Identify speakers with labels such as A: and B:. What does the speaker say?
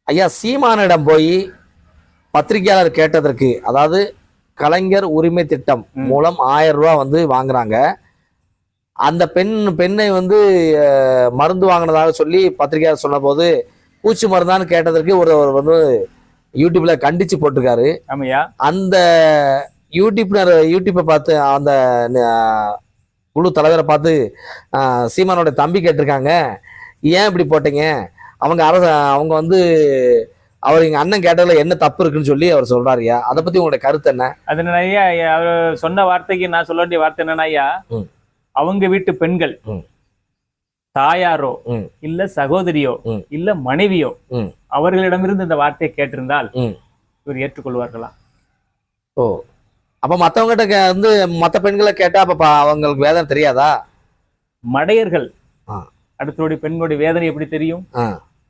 A: ஐயா சீமானிடம் போய் பத்திரிகையாளர் கேட்டதற்கு, அதாவது கலைஞர் உரிமை திட்டம் மூலம் 1000 ரூபாய் வந்து வாங்குறாங்க. அந்த பெண்ணை வந்து மருந்து வாங்கினதாக சொல்லி பத்திரிகையாளர் சொன்ன போது பூச்சி மருந்தான்னு கேட்டதற்கு ஒரு வந்து யூடியூப்ல கண்டிச்சு போட்டிருக்காரு. அந்த யூடியூப்பை பார்த்து அந்த குழு தலைவரை பார்த்து சீமானோட தம்பி கேட்டிருக்காங்க, ஏன் இப்படி போட்டீங்க? அவங்க வந்து அவர் எங்க அண்ணன் கேட்டதுல என்ன தப்பு இருக்குன்னு சொல்லி அவர் சொல்றாருயா. அதை பத்தி உங்களுடைய கருத்து என்ன?
B: அது ஐயா அவர் சொன்ன வார்த்தைக்கு நான் சொல்ல வேண்டிய வார்த்தை என்னன்னா ஐயா, அவங்க வீட்டு பெண்கள் தாயாரோ இல்ல சகோதரியோ இல்ல மனைவியோ அவர்களிடமிருந்து இந்த வார்த்தையை கேட்டிருந்தால் இவர் ஏற்றுக்கொள்வார்களா?
A: ஓ, அப்ப மத்தவங்கிட்ட வந்து மத்த பெண்களை கேட்டா அப்ப அவங்களுக்கு வேதனை தெரியாதா?
B: மடையர்கள் அடுத்தோடைய பெண்களுடைய வேதனை எப்படி தெரியும்?